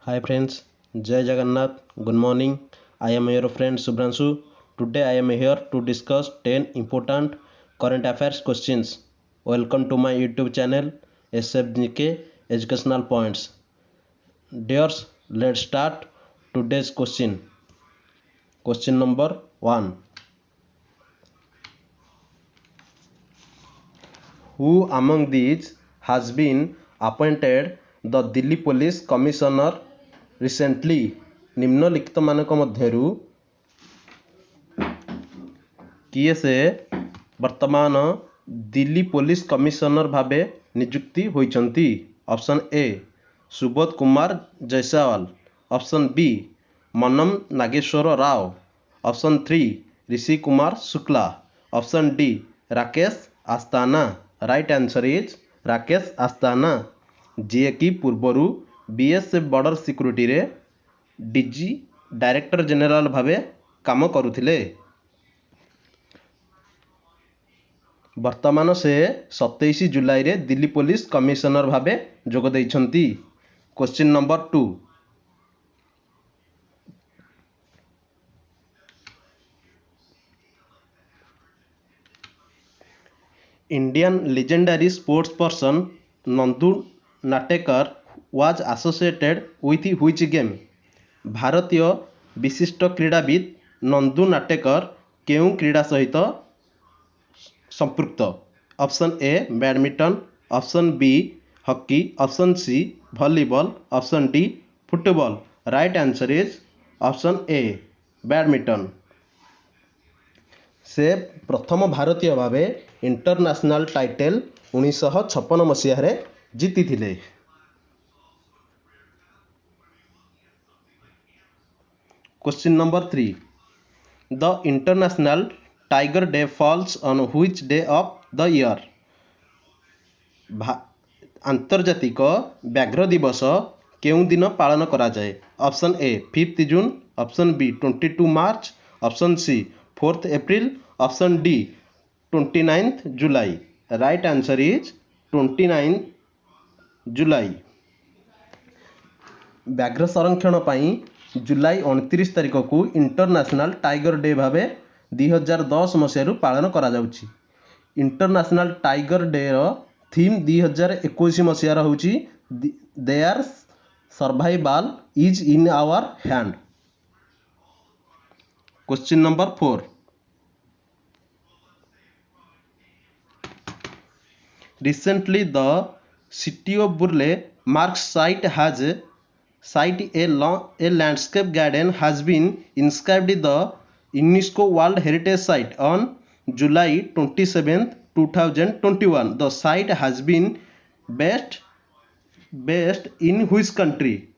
Hi friends, Jai Jagannath. Good morning. I am your friend Subhranshu. Today I am here to discuss 10 important current affairs questions. Welcome to my YouTube channel SFGK Educational Points. Dears, let's start today's question. Question number 1. Who among these has been appointed the Delhi Police Commissioner recently? निम्नलिखित मानक मध्यरु किए से वर्तमान Delhi police commissioner भावे नियुक्ति होइछंती? Option A Subodh Kumar Jaiswal, option B Mannem Nageswara Rao, option 3 Rishi Kumar Shukla, option D Rakesh Asthana. Right answer is Rakesh Asthana, जी कि पूर्वर बीएसएफ बॉर्डर सिक्योरिटी रे डीजी डायरेक्टर जनरल भावे काम करुथिले. वर्तमान से 27 जुलाई रे दिल्ली पुलिस कमिशनर भावे जोग देइछंती. Question number 2. Indian legendary sports person Nandu Natekar was associated with which game? भारतीय विशिष्ट क्रीड़ाविद नंदू नाटेकर केउं क्रीड़ा सहित संपृक्त? Option A badminton, option B hockey, option C volleyball, option D football. Right answer is option A badminton. से प्रथम भारतीय भावे इंटरनेशनल टाइटल 1956 मसीह जीति थिले. Question number 3. The international tiger day falls on which day of the year? आंतर्जातिक व्याघ्र दिवस केउं दिन पालन करा जाए? Option A 5 June, option B 22 March, option C 4 April, option D 29 July. Right answer is 29 July. व्याघ्र संरक्षण पाई जुलाई 29 तारिख को इंटरनेशनल टाइगर डे भावे 2010 मसीह पालन करा जाउची. इंटरनेशनल टाइगर डे रो थीम 2021 मसीह होची their survival is in our hand. Question number 4. Recently, the city of Burle Marg site a landscape garden has been inscribed the UNESCO World Heritage Site on July 27, 2021. The site has been based in which country?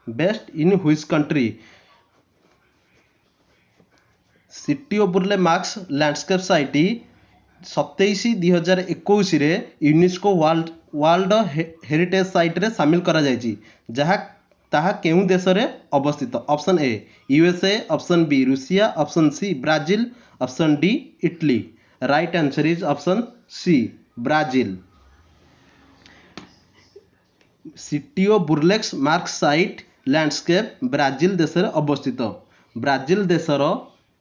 Based in which country? City of Burle Marx landscape site 27/2021 रे UNESCO world heritage site रे शामिल करा जायछि. जहा ताहा केउं देश रे अवस्थित? Option A USA, option B Russia, option C Brazil, option D Italy. Right answer is option C Brazil. City of Burle Marx site landscape Brazil देश रे अवस्थित. ब्राजील देशर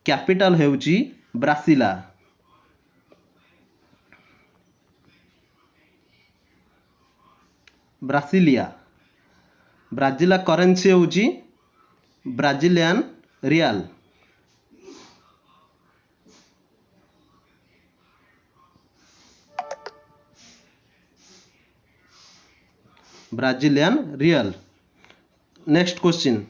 कैपिटल हेउची ब्रासिला. ब्रासिलिया. ब्राजिला करेंसी हेउची Brazilian real. Brazilian real. Next question.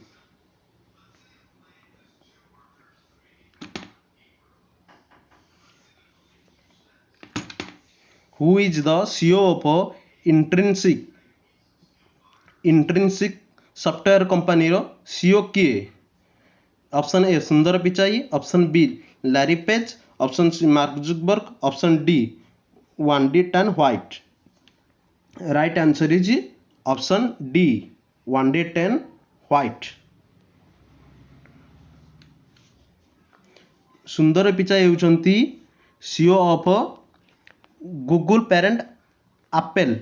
Who is the CEO of intrinsic software company रो CEO किए? Option A Sundar Pichai, option B Larry Page, option C Mark जुकबर्ग, option D Wendy Tan White. Right answer is option D Wendy Tan White. Sundar Pichai होउचंती CEO of Google parent Apple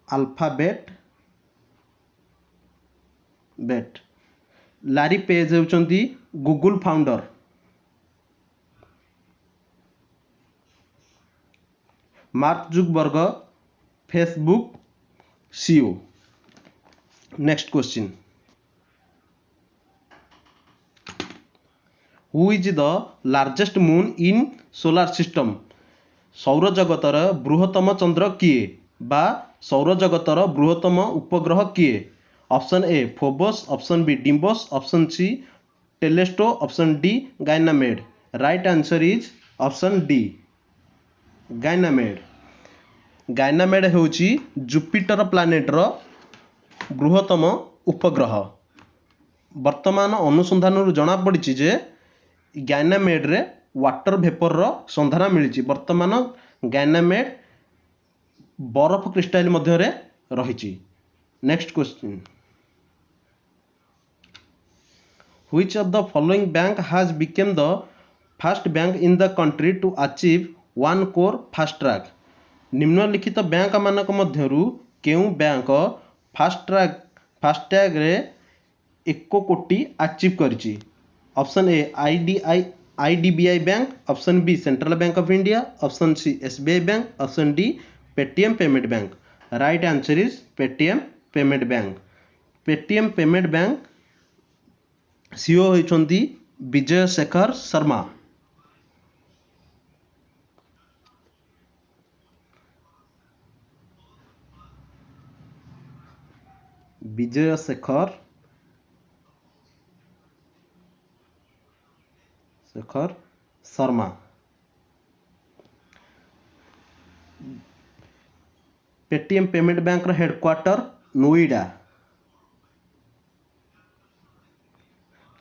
Alphabet बेट Larry Page होउचंती Google founder. Mark Zuckerberg Facebook CEO. Next question, who is the largest moon in solar system? सौर जगतर बृहत्तम चंद्र किए बा सौर जगतर बृहत्तम उपग्रह किए? Option A Phobos, option B Deimos, option C Telesto, option D Ganymede. Right answer is option D Ganymede. Ganymede होउची जुपिटर प्लानेटर बृहत्तम उपग्रह। वर्तमान अनुसंधान जना पड़ी जे गाइनामेड रे वाटर भेपर संधान मिली। वर्तमान गाइनामेड बरफ क्रिस्टाइल मध्य रही। Next question, Which of the following bank has become the first bank in the country to achieve one crore fast track? निम्नलिखित बैंक मानक मध्यरु केउ बैंक फास्टैग रे 1 कोटी अचीव करिछि? Option A IDBI bank, option B central bank of India, option C SBI bank, option D Paytm payment bank. Right answer is Paytm payment bank. Paytm payment bank CEO होइछंती Vijay Shekhar Sharma. Vijay Shekhar Sharma. Paytm payment bank रो headquarter Noida,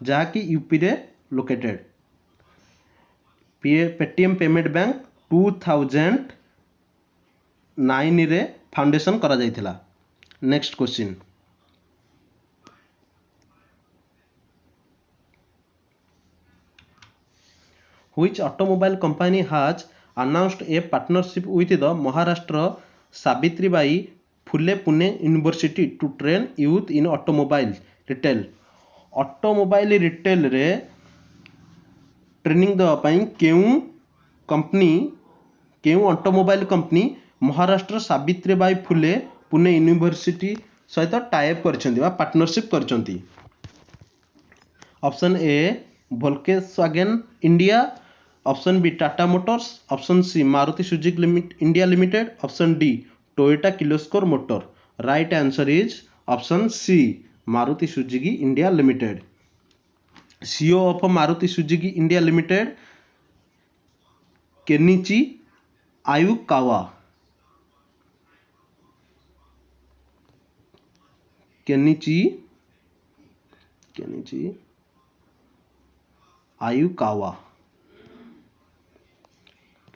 जहाँकि UP रे located. Paytm payment bank 2009 रे foundation करा जायतिला। Next question, Which automobile company has announced a partnership with the Maharashtra Savitribai Phule Pune University to train youth in automobile retail? Automobile retail रे training देवाई केउ automobile company Maharashtra Savitribai Phule Pune university सहित tie up कर partnership कर? Option A Volkswagen India, option B Tata Motors, option C Maruti Suzuki India limited, option D Toyota Kirloskar motor. Right answer is option C Maruti Suzuki India limited. CEO of Maruti Suzuki India limited Kenichi Ayukawa.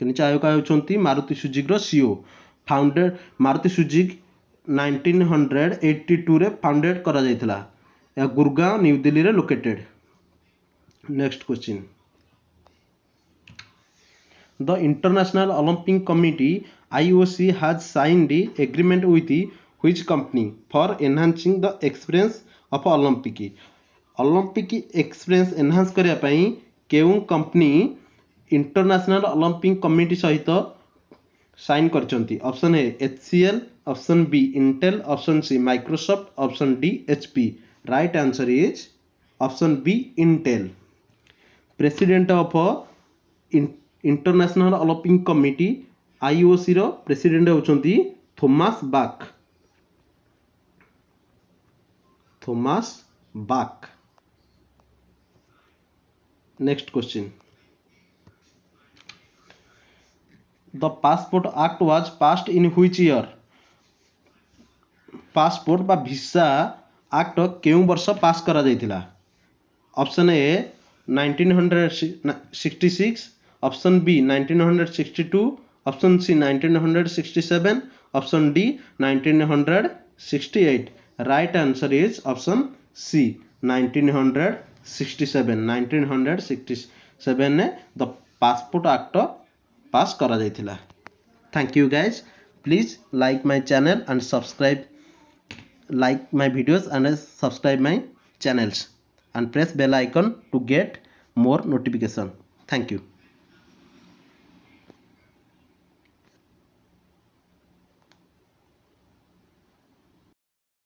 Kenichi Ayukawa होचंती Maruti Suzuki रो CEO. Founded Maruti Suzuki 1982 रे founded करा जायतिला। या Gurgaon new Delhi रे located. Next question, the international Olympic committee IOC has signed agreement with which company for enhancing the experience of Olympic? Olympic experience enhance करिया पई केउ company international Olympic committee सहित sign करचंती? Option A HCL, option B Intel, option C Microsoft, option D HP। Right answer is option B Intel. President of international Olympic committee IOC रो president होचंती Thomas Bach. Next question, the passport act was passed in which year? Passport बा visa act केउ वर्ष pass करा जायतिला? Option A 1966, option B 1962, option C 1967, option D 1968। Right answer is option C 1967। 1967 ने the passport act pass କରାଯାଇଥିଲା। Thank you guys. Please like my channel and subscribe like my videos and subscribe my channels and press bell icon to get more notification. Thank you.